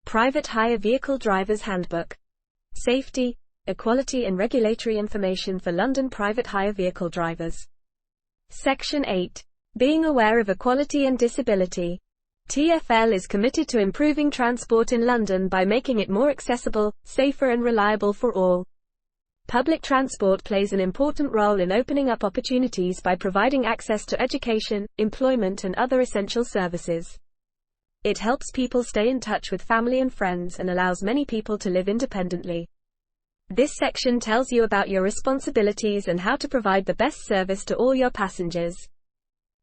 Private Hire Vehicle Drivers Handbook. Safety, Equality and Regulatory Information for London Private Hire Vehicle Drivers. Section 8. Being aware of equality and disability. TfL is committed to improving transport in London by making it more accessible, safer and reliable for all. Public transport plays an important role in opening up opportunities by providing access to education, employment and other essential services. It helps people stay in touch with family and friends and allows many people to live independently. This section tells you about your responsibilities and how to provide the best service to all your passengers.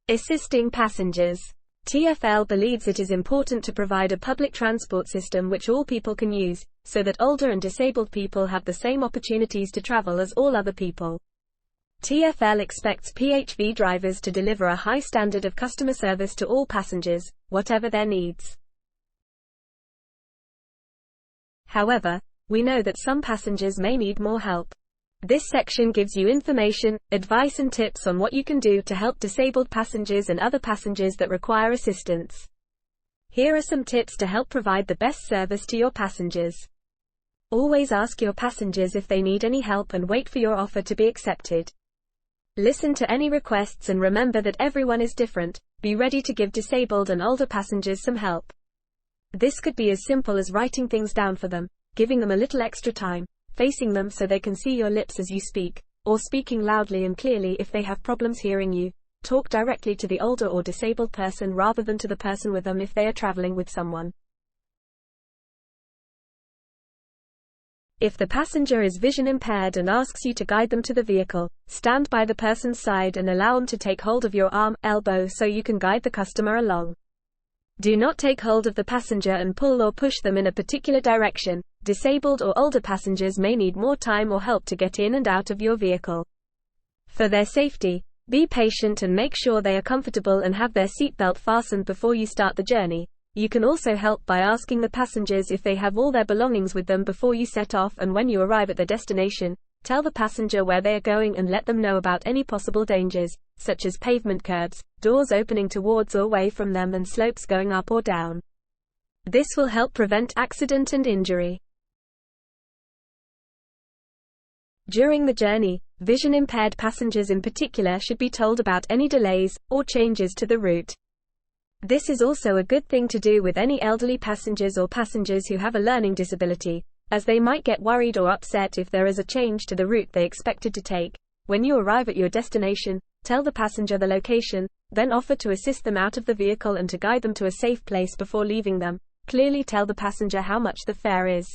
Assisting passengers. TfL believes it is important to provide a public transport system which all people can use, so that older and disabled people have the same opportunities to travel as all other people. TfL expects PHV drivers to deliver a high standard of customer service to all passengers, whatever their needs. However, we know that some passengers may need more help. This section gives you information, advice and tips on what you can do to help disabled passengers and other passengers that require assistance. Here are some tips to help provide the best service to your passengers. Always ask your passengers if they need any help and wait for your offer to be accepted. Listen to any requests and remember that everyone is different. Be ready to give disabled and older passengers some help. This could be as simple as writing things down for them, giving them a little extra time, facing them so they can see your lips as you speak, or speaking loudly and clearly if they have problems hearing you. Talk directly to the older or disabled person rather than to the person with them if they are traveling with someone. If the passenger is vision impaired and asks you to guide them to the vehicle, stand by the person's side and allow them to take hold of your arm, elbow so you can guide the customer along. Do not take hold of the passenger and pull or push them in a particular direction. Disabled or older passengers may need more time or help to get in and out of your vehicle. For their safety, be patient and make sure they are comfortable and have their seatbelt fastened before you start the journey. You can also help by asking the passengers if they have all their belongings with them before you set off, and when you arrive at the destination, tell the passenger where they are going and let them know about any possible dangers, such as pavement curbs, doors opening towards or away from them and slopes going up or down. This will help prevent accident and injury. During the journey, vision-impaired passengers in particular should be told about any delays or changes to the route. This is also a good thing to do with any elderly passengers or passengers who have a learning disability, as they might get worried or upset if there is a change to the route they expected to take. When you arrive at your destination, tell the passenger the location, then offer to assist them out of the vehicle and to guide them to a safe place before leaving them. Clearly tell the passenger how much the fare is.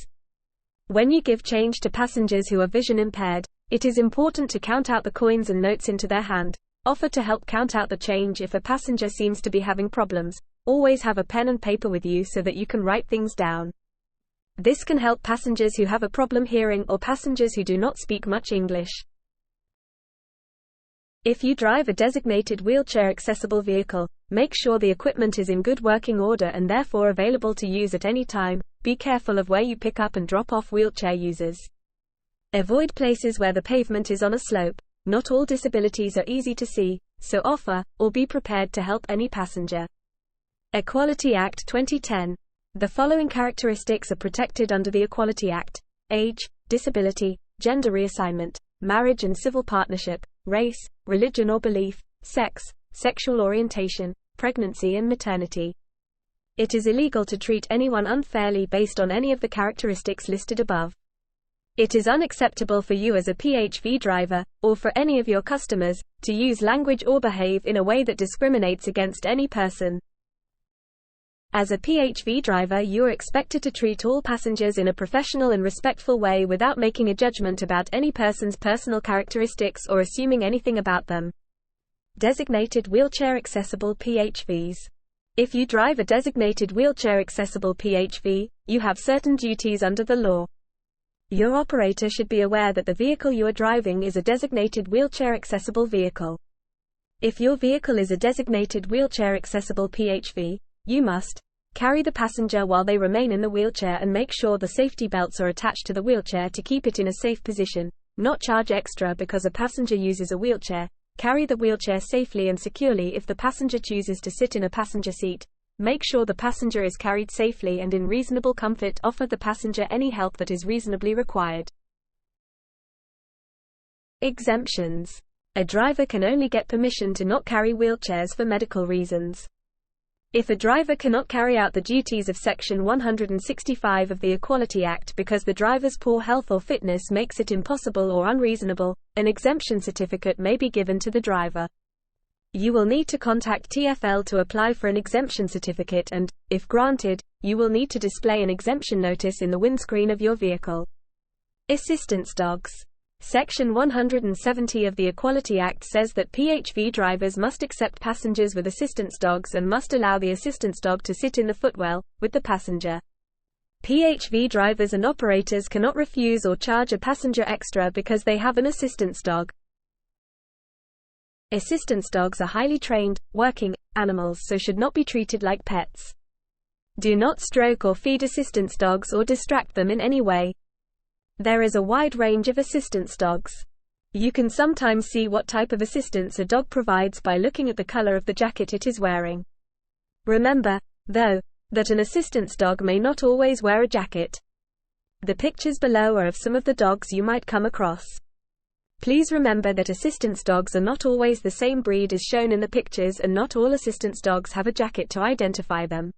When you give change to passengers who are vision impaired, it is important to count out the coins and notes into their hand. Offer to help count out the change if a passenger seems to be having problems. Always have a pen and paper with you so that you can write things down. This can help passengers who have a problem hearing or passengers who do not speak much English. If you drive a designated wheelchair-accessible vehicle, make sure the equipment is in good working order and therefore available to use at any time. Be careful of where you pick up and drop off wheelchair users. Avoid places where the pavement is on a slope. Not all disabilities are easy to see, so offer, or be prepared to help any passenger. Equality Act 2010. The following characteristics are protected under the Equality Act: age, disability, gender reassignment, marriage and civil partnership, race, religion or belief, sex, sexual orientation, pregnancy and maternity. It is illegal to treat anyone unfairly based on any of the characteristics listed above. It is unacceptable for you as a PHV driver, or for any of your customers, to use language or behave in a way that discriminates against any person. As a PHV driver, you are expected to treat all passengers in a professional and respectful way without making a judgment about any person's personal characteristics or assuming anything about them. Designated wheelchair-accessible PHVs. If you drive a designated wheelchair-accessible PHV, you have certain duties under the law. Your operator should be aware that the vehicle you are driving is a designated wheelchair-accessible vehicle. If your vehicle is a designated wheelchair-accessible PHV, you must carry the passenger while they remain in the wheelchair and make sure the safety belts are attached to the wheelchair to keep it in a safe position. Not charge extra because a passenger uses a wheelchair. Carry the wheelchair safely and securely if the passenger chooses to sit in a passenger seat. Make sure the passenger is carried safely and in reasonable comfort. Offer the passenger any help that is reasonably required. Exemptions. A driver can only get permission to not carry wheelchairs for medical reasons. If a driver cannot carry out the duties of Section 165 of the Equality Act because the driver's poor health or fitness makes it impossible or unreasonable, an exemption certificate may be given to the driver. You will need to contact TfL to apply for an exemption certificate and, if granted, you will need to display an exemption notice in the windscreen of your vehicle. Assistance dogs. Section 170 of the Equality Act says that PHV drivers must accept passengers with assistance dogs and must allow the assistance dog to sit in the footwell, with the passenger. PHV drivers and operators cannot refuse or charge a passenger extra because they have an assistance dog. Assistance dogs are highly trained, working animals, so should not be treated like pets. Do not stroke or feed assistance dogs or distract them in any way. There is a wide range of assistance dogs. You can sometimes see what type of assistance a dog provides by looking at the color of the jacket it is wearing. Remember, though, that an assistance dog may not always wear a jacket. The pictures below are of some of the dogs you might come across. Please remember that assistance dogs are not always the same breed as shown in the pictures, and not all assistance dogs have a jacket to identify them.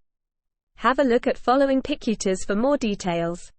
Have a look at following pictures for more details.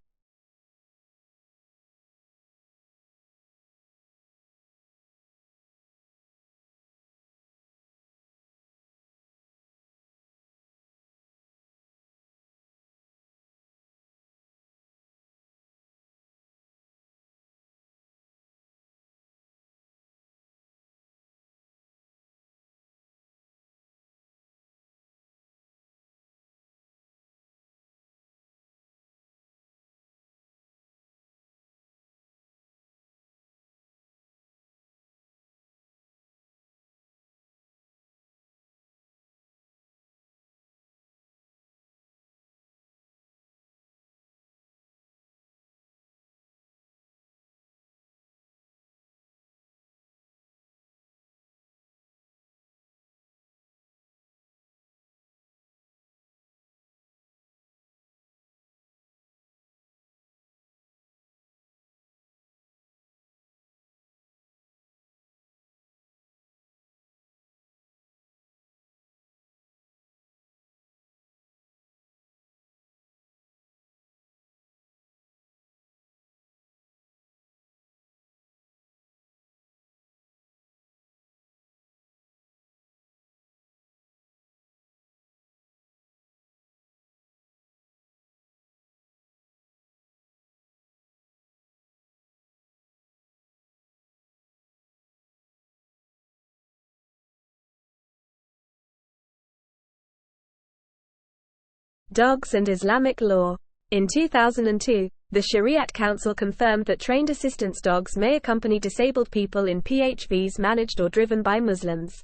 Dogs and Islamic law. In 2002, the Shariat Council confirmed that trained assistance dogs may accompany disabled people in PHVs managed or driven by Muslims.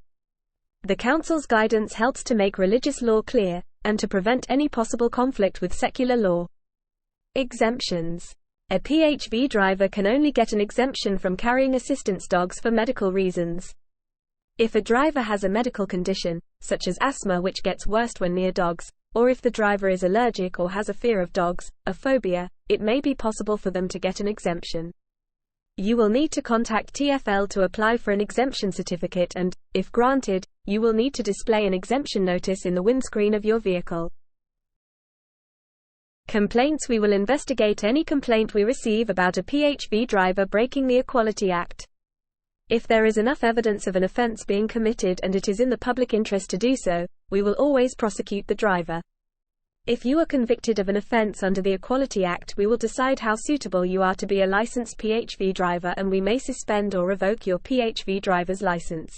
The Council's guidance helps to make religious law clear, and to prevent any possible conflict with secular law. Exemptions. A PHV driver can only get an exemption from carrying assistance dogs for medical reasons. If a driver has a medical condition, such as asthma which gets worse when near dogs, or if the driver is allergic or has a fear of dogs, a phobia, it may be possible for them to get an exemption. You will need to contact TfL to apply for an exemption certificate and, if granted, you will need to display an exemption notice in the windscreen of your vehicle. Complaints. We will investigate any complaint we receive about a PHV driver breaking the Equality Act. If there is enough evidence of an offense being committed and it is in the public interest to do so, we will always prosecute the driver. If you are convicted of an offense under the Equality Act, we will decide how suitable you are to be a licensed PHV driver, and we may suspend or revoke your PHV driver's license.